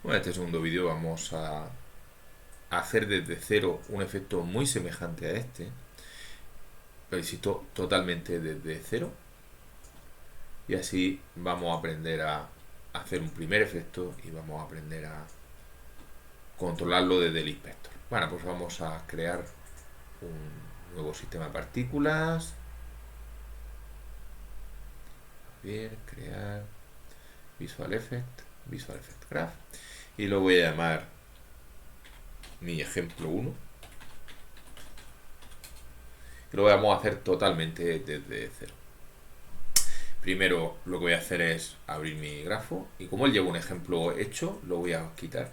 Bueno, en este segundo vídeo vamos a hacer desde cero un efecto muy semejante a este, pero insisto, totalmente desde cero, y así vamos a aprender a hacer un primer efecto y vamos a aprender a controlarlo desde el inspector. Bueno, pues vamos a crear un nuevo sistema de partículas. Bien, crear Visual Effect Graph, y lo voy a llamar mi ejemplo 1. Lo vamos a hacer totalmente desde cero. Primero lo que voy a hacer es abrir mi grafo, y como él lleva un ejemplo hecho, lo voy a quitar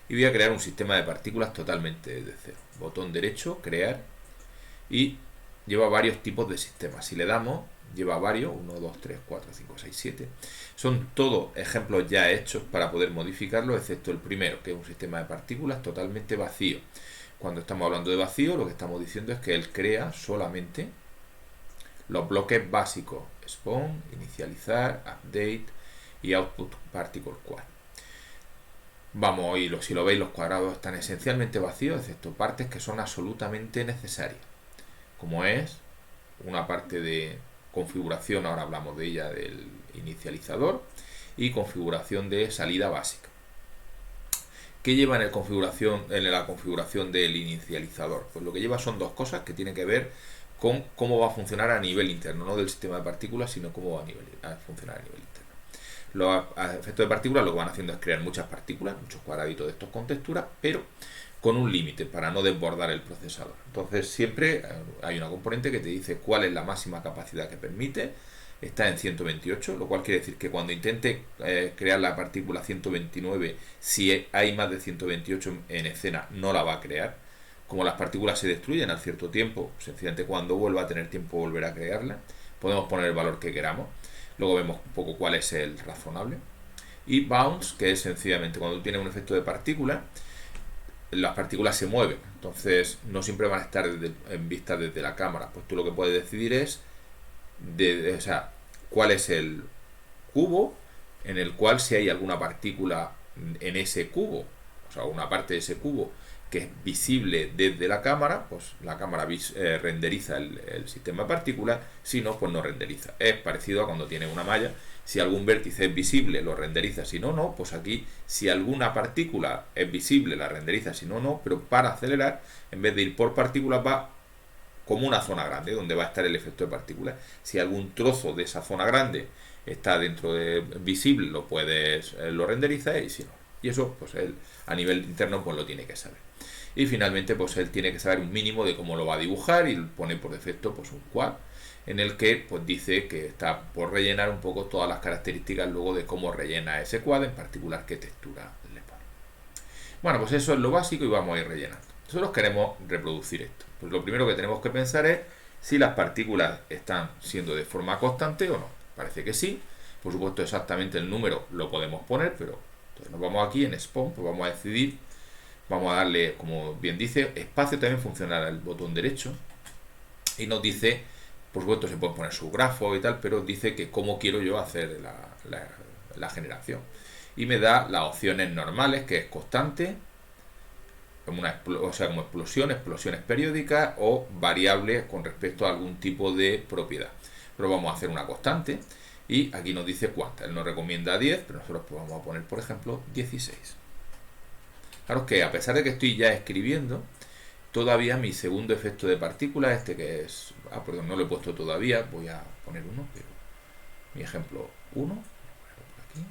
y voy a crear un sistema de partículas totalmente desde cero. Botón derecho, crear, y lleva varios tipos de sistemas. Si le damos, lleva varios, 1, 2, 3, 4, 5, 6, 7. Son todos ejemplos ya hechos para poder modificarlo, excepto el primero, que es un sistema de partículas totalmente vacío. Cuando estamos hablando de vacío, lo que estamos diciendo es que él crea solamente los bloques básicos: spawn, inicializar, update y output particle quad. Vamos, y si lo veis, los cuadrados están esencialmente vacíos, excepto partes que son absolutamente necesarias, como es una parte de configuración, ahora hablamos de ella, del inicializador, y configuración de salida básica. ¿Qué lleva en la configuración del inicializador? Pues lo que lleva son dos cosas que tienen que ver con cómo va a funcionar a nivel interno, no del sistema de partículas, sino cómo va a funcionar a nivel interno. Los efectos de partículas lo que van haciendo es crear muchas partículas, muchos cuadraditos de estos con textura, pero con un límite para no desbordar el procesador. Entonces siempre hay una componente que te dice cuál es la máxima capacidad que permite. Está en 128, lo cual quiere decir que cuando intente crear la partícula 129, si hay más de 128 en escena, no la va a crear. Como las partículas se destruyen al cierto tiempo, sencillamente cuando vuelva a tener tiempo volver a crearla. Podemos poner el valor que queramos. Luego vemos un poco cuál es el razonable. Y bounce, que es sencillamente cuando tienes un efecto de partícula, las partículas se mueven, entonces no siempre van a estar en vista desde la cámara. Pues tú lo que puedes decidir es cuál es el cubo en el cual, si hay alguna partícula en ese cubo, o sea, una parte de ese cubo que es visible desde la cámara, pues la cámara renderiza el sistema de partículas. Si no, pues no renderiza. Es parecido a cuando tienes una malla: si algún vértice es visible, lo renderiza; si no, no. Pues aquí, si alguna partícula es visible, la renderiza; si no, no. Pero para acelerar, en vez de ir por partículas, va como una zona grande donde va a estar el efecto de partículas. Si algún trozo de esa zona grande está dentro de visible, lo renderiza, y si no. Y eso, pues él a nivel interno, pues lo tiene que saber. Y finalmente, pues él tiene que saber un mínimo de cómo lo va a dibujar, y pone por defecto pues un quad, en el que pues dice que está por rellenar un poco todas las características luego de cómo rellena ese quad, en particular qué textura le pone. Bueno, pues eso es lo básico y vamos a ir rellenando. Nosotros queremos reproducir esto. Pues lo primero que tenemos que pensar es si las partículas están siendo de forma constante o no. Parece que sí. Por supuesto, exactamente el número lo podemos poner, pero entonces nos vamos aquí en Spawn, pues vamos a decidir, vamos a darle, como bien dice, espacio. También funcionará el botón derecho y nos dice, por supuesto se puede poner su grafo y tal, pero dice que cómo quiero yo hacer la generación, y me da las opciones normales, que es constante, como explosiones periódicas, o variables con respecto a algún tipo de propiedad. Pero vamos a hacer una constante, y aquí nos dice cuánta. Él nos recomienda 10, pero nosotros pues vamos a poner, por ejemplo, 16. Claro que a pesar de que estoy ya escribiendo, todavía mi segundo efecto de partícula, este que es... perdón, no lo he puesto todavía, voy a poner uno, pero mi ejemplo 1, aquí.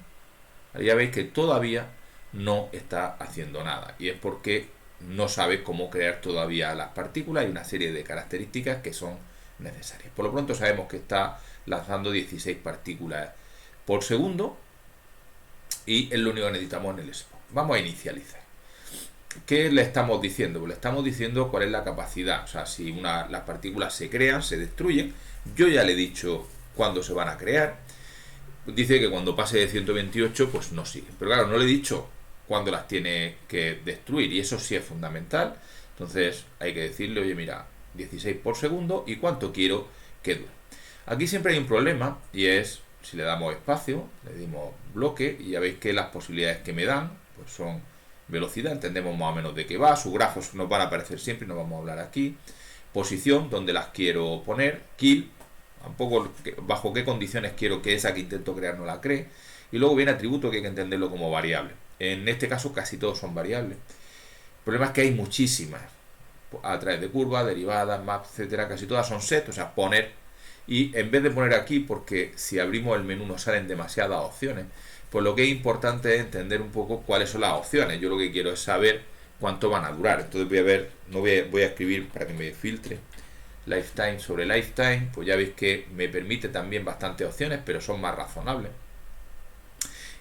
Ahí ya veis que todavía no está haciendo nada, y es porque no sabe cómo crear todavía las partículas y una serie de características que son necesarias. Por lo pronto sabemos que está lanzando 16 partículas por segundo, y es lo único que necesitamos en el spawn. Vamos a inicializar. ¿Qué le estamos diciendo? Pues le estamos diciendo cuál es la capacidad. O sea, si las partículas se crean, se destruyen. Yo ya le he dicho cuándo se van a crear. Dice que cuando pase de 128, pues no sigue. Pero claro, no le he dicho cuándo las tiene que destruir, y eso sí es fundamental. Entonces hay que decirle, oye, mira, 16 por segundo, y cuánto quiero que dure. Aquí siempre hay un problema, y es si le damos espacio, le dimos bloque y ya veis que las posibilidades que me dan pues son velocidad, entendemos más o menos de qué va, sus grafos nos van a aparecer siempre, no vamos a hablar aquí, posición, donde las quiero poner, kill, un poco bajo qué condiciones quiero que esa que intento crear no la cree, y luego viene atributo que hay que entenderlo como variable. En este caso casi todos son variables. El problema es que hay muchísimas, a través de curvas, derivadas, maps, etcétera, casi todas son set, o sea, poner, y en vez de poner aquí, porque si abrimos el menú nos salen demasiadas opciones, pues lo que es importante es entender un poco cuáles son las opciones. Yo lo que quiero es saber cuánto van a durar. Entonces voy a ver, no voy a escribir para que me filtre lifetime sobre lifetime, pues ya veis que me permite también bastantes opciones, pero son más razonables.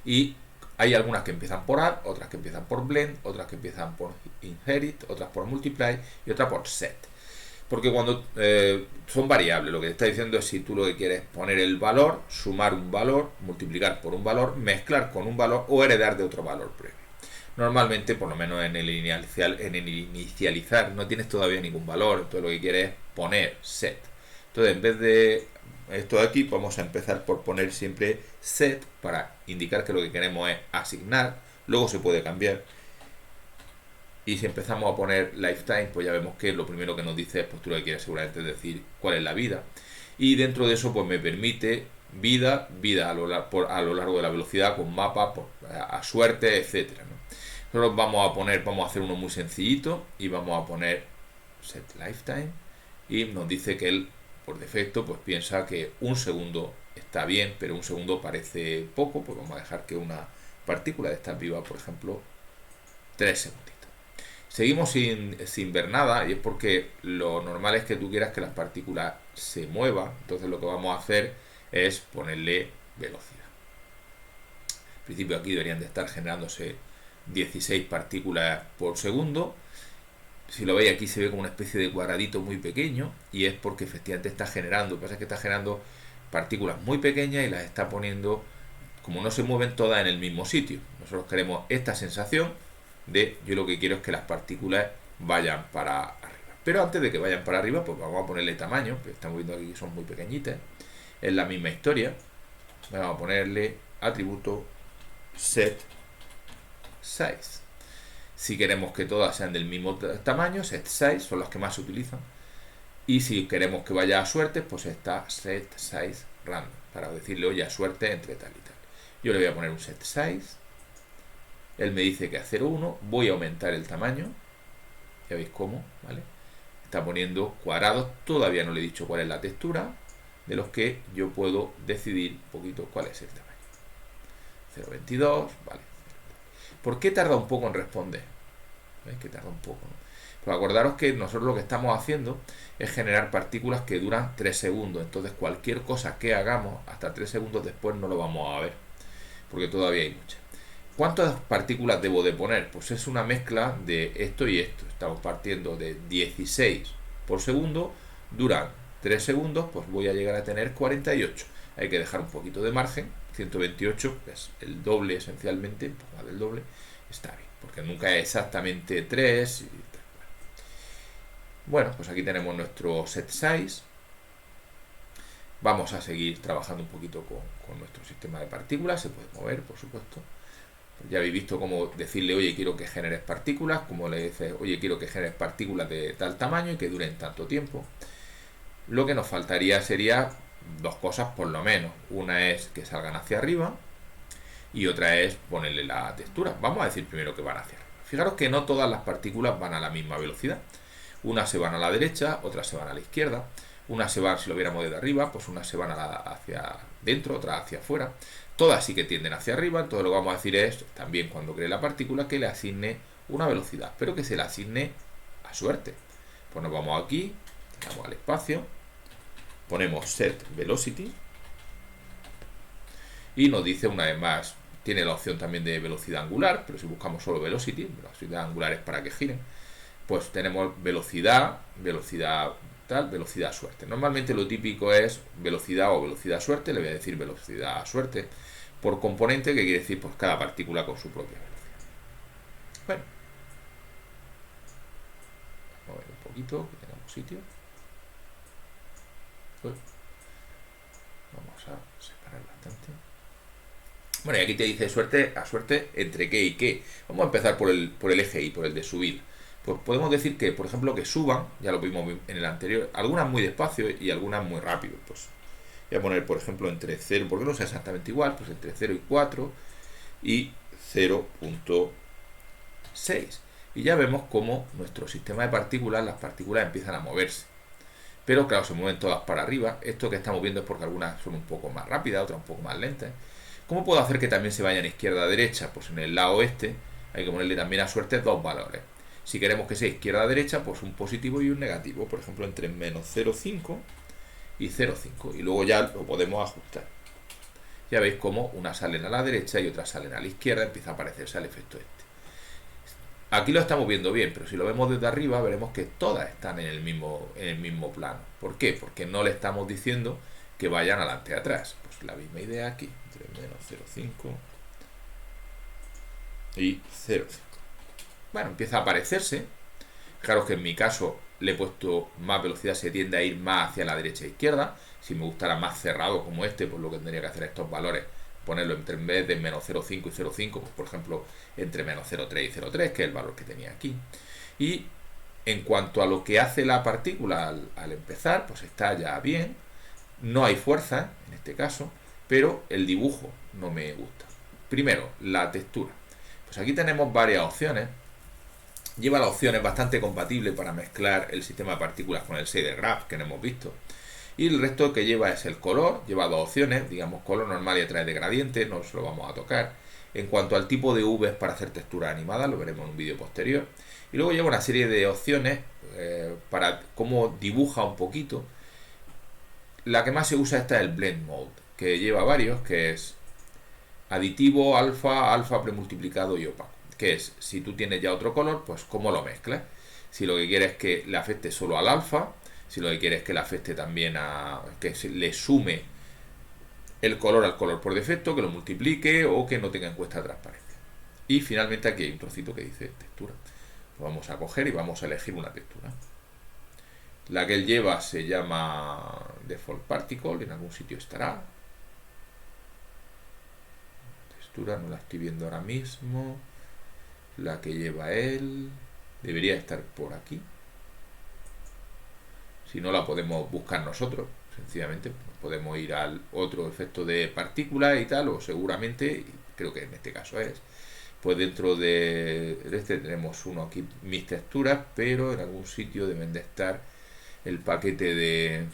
Y hay algunas que empiezan por add, otras que empiezan por blend, otras que empiezan por inherit, otras por multiply y otras por set. Porque cuando son variables, lo que te está diciendo es si tú lo que quieres es poner el valor, sumar un valor, multiplicar por un valor, mezclar con un valor o heredar de otro valor previo. Normalmente, por lo menos en el inicializar, no tienes todavía ningún valor, entonces lo que quieres es poner set. Entonces, en vez de esto de aquí, vamos a empezar por poner siempre set para indicar que lo que queremos es asignar, luego se puede cambiar. Y si empezamos a poner lifetime, pues ya vemos que lo primero que nos dice es, pues tú lo que quieres seguramente decir cuál es la vida. Y dentro de eso, pues me permite vida a lo largo de la velocidad, con mapa, a suerte, etcétera, ¿no? Nosotros vamos a hacer uno muy sencillito y vamos a poner set lifetime y nos dice que él, por defecto, pues piensa que un segundo está bien, pero un segundo parece poco, pues vamos a dejar que una partícula de esta viva, por ejemplo, 3 segundos. Seguimos sin ver nada y es porque lo normal es que tú quieras que las partículas se muevan. Entonces lo que vamos a hacer es ponerle velocidad. En principio aquí deberían de estar generándose 16 partículas por segundo. Si lo veis aquí se ve como una especie de cuadradito muy pequeño y es porque efectivamente está generando. Lo que pasa es que está generando partículas muy pequeñas y las está poniendo, como no se mueven todas en el mismo sitio. Nosotros queremos esta sensación de yo lo que quiero es que las partículas vayan para arriba. Pero antes de que vayan para arriba, pues vamos a ponerle tamaño, que estamos viendo aquí que son muy pequeñitas. Es la misma historia. Vamos a ponerle atributo set size. Si queremos que todas sean del mismo tamaño, set size son las que más se utilizan. Y si queremos que vaya a suerte, pues está set size random, para decirle, oye, a suerte entre tal y tal. Yo le voy a poner un set size. Él me dice que a 0,1, voy a aumentar el tamaño, ya veis cómo, ¿vale? Está poniendo cuadrados, todavía no le he dicho cuál es la textura, de los que yo puedo decidir un poquito cuál es el tamaño. 0,22, vale. ¿Por qué tarda un poco en responder? ¿Veis que tarda un poco, ¿no? Pero acordaros que nosotros lo que estamos haciendo es generar partículas que duran 3 segundos, entonces cualquier cosa que hagamos hasta 3 segundos después no lo vamos a ver, porque todavía hay muchas. ¿Cuántas partículas debo de poner? Pues es una mezcla de esto y esto. Estamos partiendo de 16 por segundo, duran 3 segundos, pues voy a llegar a tener 48. Hay que dejar un poquito de margen, 128 es el doble esencialmente, un poco más del doble, está bien, porque nunca es exactamente 3. Bueno, pues aquí tenemos nuestro set size. Vamos a seguir trabajando un poquito con nuestro sistema de partículas, se puede mover, por supuesto. Ya habéis visto cómo decirle, oye, quiero que generes partículas, como le dices, oye, quiero que generes partículas de tal tamaño y que duren tanto tiempo. Lo que nos faltaría sería dos cosas por lo menos. Una es que salgan hacia arriba y otra es ponerle la textura. Vamos a decir primero que van hacia arriba. Fijaros que no todas las partículas van a la misma velocidad. Unas se van a la derecha, otras se van a la izquierda. Unas se van, si lo viéramos desde arriba, pues unas se van hacia dentro, otras hacia afuera. Todas sí que tienden hacia arriba, entonces lo que vamos a decir es, también cuando cree la partícula, que le asigne una velocidad, pero que se le asigne a suerte. Pues nos vamos aquí, vamos al espacio, ponemos set velocity y nos dice una vez más, tiene la opción también de velocidad angular, pero si buscamos solo velocity, velocidad angular es para que giren, pues tenemos velocidad tal, velocidad suerte. Normalmente lo típico es velocidad o velocidad suerte, le voy a decir velocidad suerte por componente, que quiere decir pues cada partícula con su propia velocidad. Bueno, vamos a ver un poquito, que tengamos sitio. Vamos a separar bastante. Bueno, y aquí te dice suerte a suerte entre qué y qué. Vamos a empezar por el eje Y, por el de subir. Pues podemos decir que, por ejemplo, que suban, ya lo vimos en el anterior, algunas muy despacio y algunas muy rápido. Pues voy a poner, por ejemplo, entre 0, porque no sea exactamente igual, pues entre 0 y 4 y 0.6. Y ya vemos cómo nuestro sistema de partículas, las partículas empiezan a moverse. Pero claro, se mueven todas para arriba. Esto que estamos viendo es porque algunas son un poco más rápidas, otras un poco más lentas. ¿Cómo puedo hacer que también se vayan izquierda a derecha? Pues en el lado este hay que ponerle también a suerte dos valores. Si queremos que sea izquierda a derecha, pues un positivo y un negativo. Por ejemplo, entre menos 0,5 y 0,5. Y luego ya lo podemos ajustar. Ya veis cómo unas salen a la derecha y otras salen a la izquierda. Empieza a parecerse al efecto este. Aquí lo estamos viendo bien, pero si lo vemos desde arriba veremos que todas están en el mismo plano. ¿Por qué? Porque no le estamos diciendo que vayan adelante y atrás. Pues la misma idea aquí, entre menos 0,5 y 0,5. Bueno, empieza a parecerse. Fijaros que en mi caso le he puesto más velocidad, se tiende a ir más hacia la derecha e izquierda. Si me gustara más cerrado como este, pues lo que tendría que hacer estos valores, ponerlo en vez de menos 0,5 y 0,5, pues por ejemplo entre menos 0,3 y 0,3, que es el valor que tenía aquí. Y en cuanto a lo que hace la partícula al empezar, pues está ya bien. No hay fuerza en este caso, pero el dibujo no me gusta. Primero, la textura. Pues aquí tenemos varias opciones. Lleva las opciones bastante compatibles para mezclar el sistema de partículas con el shader graph que no hemos visto. Y el resto que lleva es el color, lleva dos opciones, digamos color normal y a través de gradiente, no se lo vamos a tocar. En cuanto al tipo de UVs para hacer texturas animadas, lo veremos en un vídeo posterior. Y luego lleva una serie de opciones para cómo dibuja un poquito. La que más se usa esta es el Blend Mode, que lleva varios, que es aditivo, alfa, alfa premultiplicado y opaco. Que es, si tú tienes ya otro color, pues cómo lo mezclas. Si lo que quieres es que le afecte solo al alfa, si lo que quieres es que le afecte también que le sume el color al color por defecto, que lo multiplique o que no tenga en cuenta transparencia. Y finalmente aquí hay un trocito que dice textura. Lo vamos a coger y vamos a elegir una textura. La que él lleva se llama Default Particle, en algún sitio estará. Textura no la estoy viendo ahora mismo. La que lleva él debería estar por aquí. Si no, la podemos buscar nosotros, sencillamente podemos ir al otro efecto de partículas y tal, o seguramente, creo que en este caso es, pues dentro de este tenemos uno aquí, mis texturas, pero en algún sitio deben de estar el paquete de...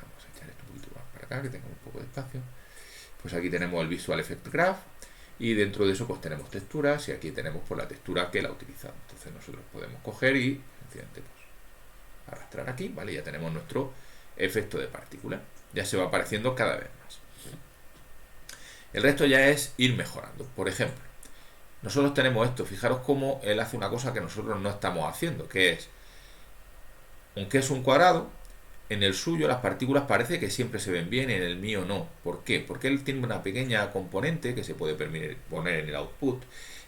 Vamos a echar esto un poquito más para acá, que tenga un poco de espacio. Pues aquí tenemos el Visual Effect Graph, y dentro de eso pues tenemos texturas, y aquí tenemos por la textura que la utilizamos. Entonces nosotros podemos coger y sencillamente pues arrastrar aquí, ¿vale? Ya tenemos nuestro efecto de partícula. Ya se va apareciendo cada vez más. El resto ya es ir mejorando. Por ejemplo, nosotros tenemos esto. Fijaros cómo él hace una cosa que nosotros no estamos haciendo, que es, aunque es un cuadrado, en el suyo las partículas parece que siempre se ven bien, en el mío no. ¿Por qué? Porque él tiene una pequeña componente que se puede poner en el output,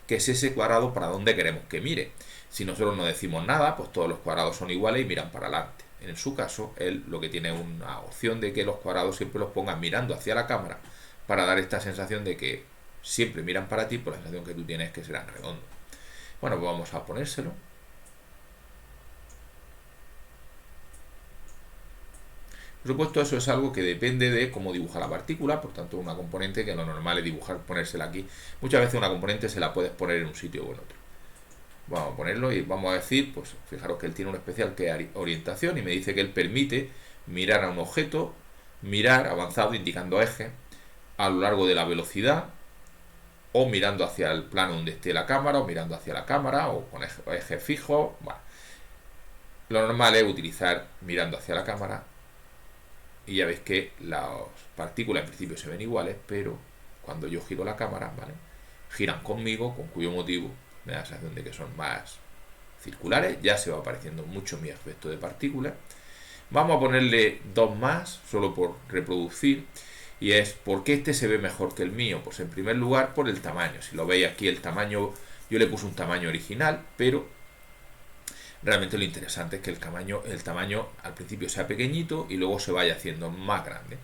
que es ese cuadrado para donde queremos que mire. Si nosotros no decimos nada, pues todos los cuadrados son iguales y miran para adelante. En su caso, él lo que tiene es una opción de que los cuadrados siempre los pongan mirando hacia la cámara para dar esta sensación de que siempre miran para ti, por la sensación que tú tienes que serán redondos. Bueno, pues vamos a ponérselo. Por supuesto, eso es algo que depende de cómo dibuja la partícula, por tanto, una componente que lo normal es dibujar, ponérsela aquí. Muchas veces una componente se la puedes poner en un sitio o en otro. Vamos a ponerlo y vamos a decir, pues fijaros que él tiene un especial que es orientación y me dice que él permite mirar a un objeto, mirar avanzado indicando eje a lo largo de la velocidad, o mirando hacia el plano donde esté la cámara, o mirando hacia la cámara, o con eje fijo. Bueno, lo normal es utilizar mirando hacia la cámara. Y ya veis que las partículas en principio se ven iguales, pero cuando yo giro la cámara, ¿vale?, giran conmigo, con cuyo motivo me da la sensación de que son más circulares. Ya se va apareciendo mucho mi efecto de partículas. Vamos a ponerle dos más, solo por reproducir. Y es, ¿por qué este se ve mejor que el mío? Pues en primer lugar por el tamaño. Si lo veis aquí, el tamaño, yo le puse un tamaño original, pero realmente lo interesante es que el tamaño al principio sea pequeñito y luego se vaya haciendo más grande.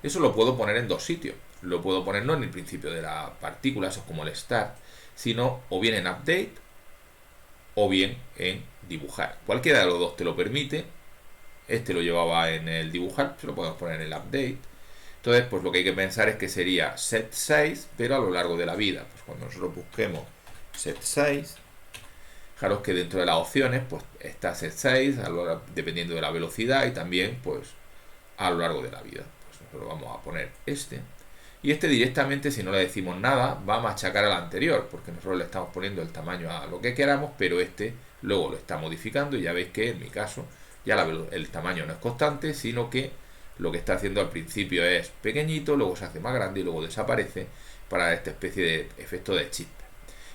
Eso lo puedo poner en dos sitios. Lo puedo poner no en el principio de la partícula, eso es como el start, sino o bien en update o bien en dibujar. Cualquiera de los dos te lo permite. Este lo llevaba en el dibujar, se lo podemos poner en el update. Entonces, pues lo que hay que pensar es que sería set size, pero a lo largo de la vida. Pues cuando nosotros busquemos set size, fijaros que dentro de las opciones, pues está set size, dependiendo de la velocidad y también, pues, a lo largo de la vida. Pues nosotros vamos a poner este. Y este directamente, si no le decimos nada, va a machacar al anterior, porque nosotros le estamos poniendo el tamaño a lo que queramos, pero este luego lo está modificando y ya veis que en mi caso ya el tamaño no es constante, sino que lo que está haciendo al principio es pequeñito, luego se hace más grande y luego desaparece para esta especie de efecto de chispa.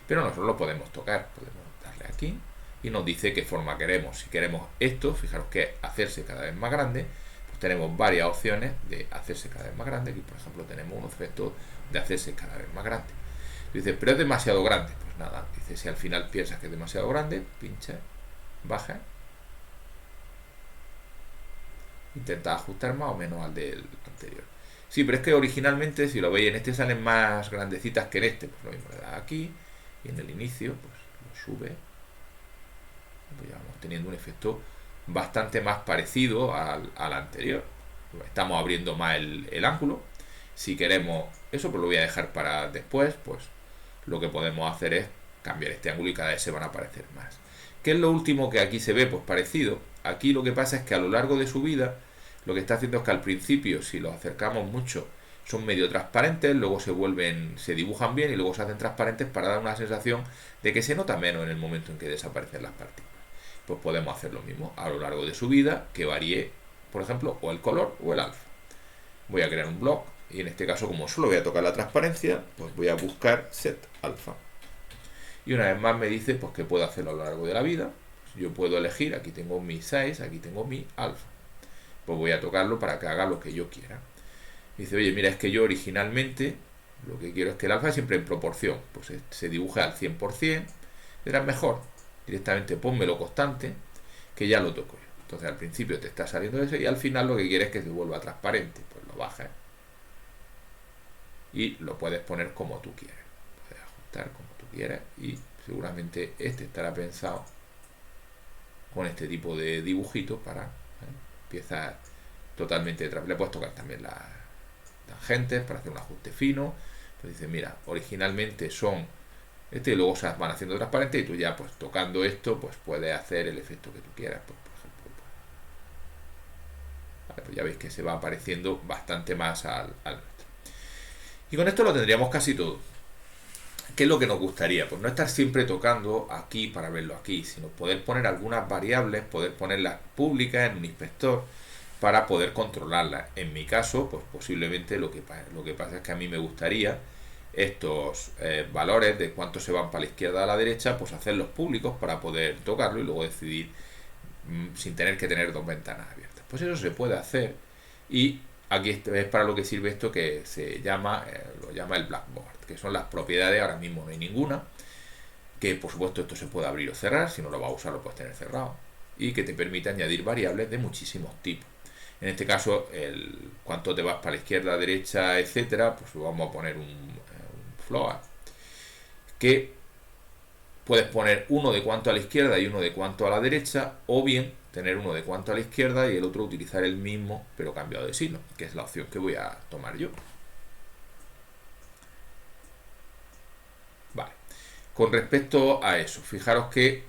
Pero nosotros lo podemos tocar, podemos darle aquí y nos dice qué forma queremos. Si queremos esto, fijaros que es hacerse cada vez más grande, pues tenemos varias opciones de hacerse cada vez más grande. Aquí por ejemplo tenemos un efecto de hacerse cada vez más grande. Dice, pero es demasiado grande. Pues nada, dice, si al final piensas que es demasiado grande, pincha, baja, intenta ajustar más o menos al del anterior. Sí, pero es que originalmente, si lo veis, en este salen más grandecitas que en este. Pues lo mismo, le das aquí y en el inicio, pues lo sube. Pues ya vamos teniendo un efecto bastante más parecido al anterior. Estamos abriendo más el ángulo. Si queremos eso, pues lo voy a dejar para después. Pues lo que podemos hacer es cambiar este ángulo y cada vez se van a aparecer más. ¿Qué es lo último que aquí se ve? Pues parecido. Aquí lo que pasa es que a lo largo de su vida, lo que está haciendo es que al principio, si los acercamos mucho, son medio transparentes, luego se dibujan bien y luego se hacen transparentes para dar una sensación de que se nota menos en el momento en que desaparecen las partículas. Pues podemos hacer lo mismo a lo largo de su vida, que varíe, por ejemplo, o el color o el alfa. Voy a crear un blog y en este caso, como solo voy a tocar la transparencia, pues voy a buscar set alfa. Y una vez más me dice pues que puedo hacerlo a lo largo de la vida. Yo puedo elegir, aquí tengo mi size, aquí tengo mi alfa. Pues voy a tocarlo para que haga lo que yo quiera. Dice, oye, mira, es que yo originalmente lo que quiero es que el alfa siempre en proporción. Pues se dibuje al 100%. Era mejor. Directamente pónmelo constante, que ya lo toco yo. Entonces al principio te está saliendo eso y al final lo que quieres es que se vuelva transparente. Pues lo bajas y lo puedes poner como tú quieres. Puedes ajustar como tú quieras y seguramente este estará pensado con este tipo de dibujitos para piezas totalmente. Le puedes tocar también las tangentes para hacer un ajuste fino. Pues dice, mira, originalmente son y luego se van haciendo transparentes y tú ya pues tocando esto pues puedes hacer el efecto que tú quieras. Pues, por ejemplo, vale, pues ya veis que se va apareciendo bastante más al nuestro. Y con esto lo tendríamos casi todo. ¿Qué es lo que nos gustaría? Pues no estar siempre tocando aquí para verlo aquí, sino poder poner algunas variables, poder ponerlas públicas en un inspector para poder controlarlas. En mi caso, pues posiblemente lo que pasa es que a mí me gustaría estos valores de cuánto se van para la izquierda o a la derecha, pues hacerlos públicos para poder tocarlo y luego decidir sin tener que tener dos ventanas abiertas. Pues eso se puede hacer y aquí es para lo que sirve esto que se llama, lo llama el Blackboard, que son las propiedades. Ahora mismo no hay ninguna, que por supuesto esto se puede abrir o cerrar, si no lo vas a usar lo puedes tener cerrado, y que te permite añadir variables de muchísimos tipos. En este caso, el cuánto te vas para la izquierda, derecha, etcétera, pues vamos a poner un float, que puedes poner uno de cuánto a la izquierda y uno de cuánto a la derecha, o bien tener uno de cuánto a la izquierda y el otro utilizar el mismo pero cambiado de signo, que es la opción que voy a tomar yo. Vale, con respecto a eso, fijaros que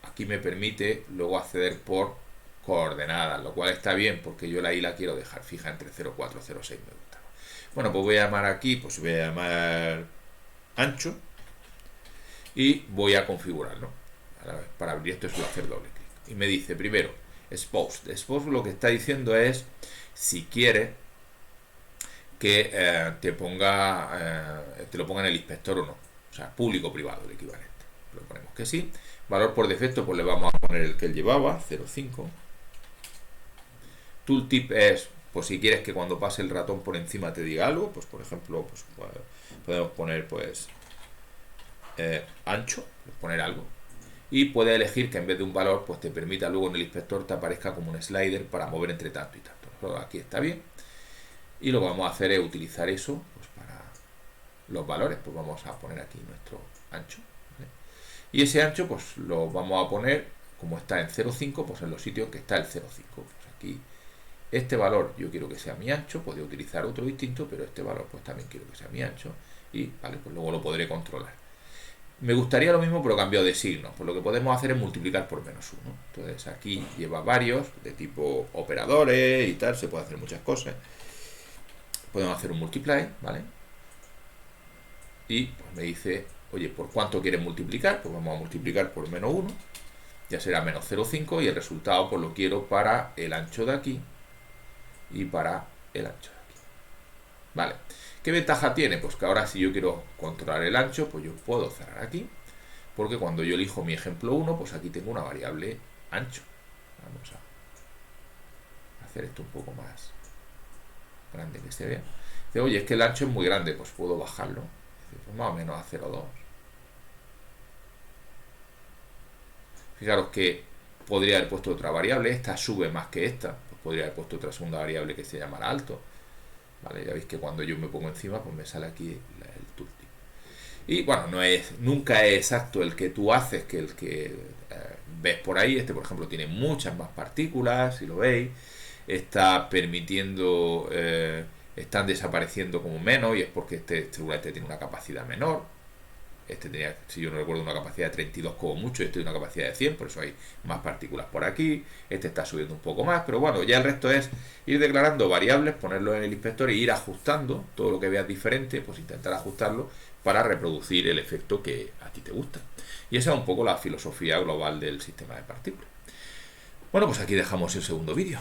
aquí me permite luego acceder por coordenadas, lo cual está bien porque yo la i la quiero dejar fija entre 0,4 y 0,6 me gusta. Bueno, pues voy a llamar aquí, pues voy a llamar ancho y voy a configurarlo. Para abrir esto suelo hacer doble clic. Y me dice primero, exposed. Exposed lo que está diciendo es si quiere que te lo ponga en el inspector o no. O sea, público o privado, el equivalente. Lo ponemos que sí. Valor por defecto, pues le vamos a poner el que él llevaba, 0,5. Tooltip es, pues si quieres que cuando pase el ratón por encima te diga algo, pues por ejemplo, pues podemos poner pues ancho, poner algo. y puedes elegir que en vez de un valor, pues te permita luego en el inspector te aparezca como un slider para mover entre tanto y tanto. Pero aquí está bien. Y lo que vamos a hacer es utilizar eso pues, para los valores. Pues vamos a poner aquí nuestro ancho. ¿Vale? Y ese ancho pues lo vamos a poner, como está en 0,5, pues en los sitios que está el 0,5. Pues aquí este valor yo quiero que sea mi ancho, podría utilizar otro distinto, pero este valor pues también quiero que sea mi ancho. Y vale, pues luego lo podré controlar. Me gustaría lo mismo, pero cambiado de signo. Pues lo que podemos hacer es multiplicar por -1. Entonces aquí lleva varios de tipo operadores y tal, se puede hacer muchas cosas. Podemos hacer un multiply, ¿vale? Y pues me dice, oye, ¿por cuánto quieres multiplicar? Pues vamos a multiplicar por -1, ya será menos 0,5 y el resultado pues lo quiero para el ancho de aquí y para el ancho de aquí. Vale. ¿Qué ventaja tiene? Pues que ahora si yo quiero controlar el ancho, pues yo puedo cerrar aquí, porque cuando yo elijo mi ejemplo 1, pues aquí tengo una variable ancho. Vamos a hacer esto un poco más grande que se vea. Dice, oye, es que el ancho es muy grande, pues puedo bajarlo. Dice, pues más o menos a 0,2. Fijaros que podría haber puesto otra variable, esta sube más que esta, pues podría haber puesto otra segunda variable que se llamará alto. Vale, ya veis que cuando yo me pongo encima, pues me sale aquí el tooltip. Y bueno, nunca es exacto el que tú haces que el que ves por ahí. Este, por ejemplo, tiene muchas más partículas, si lo veis. Está permitiendo, están desapareciendo como menos, y es porque este seguramente tiene una capacidad menor. Este tenía, si yo no recuerdo, una capacidad de 32 como mucho, este tiene una capacidad de 100, por eso hay más partículas por aquí. Este está subiendo un poco más, pero bueno, ya el resto es ir declarando variables, ponerlo en el inspector e ir ajustando todo lo que veas diferente, pues intentar ajustarlo para reproducir el efecto que a ti te gusta. Y esa es un poco la filosofía global del sistema de partículas. Bueno, pues aquí dejamos el segundo vídeo.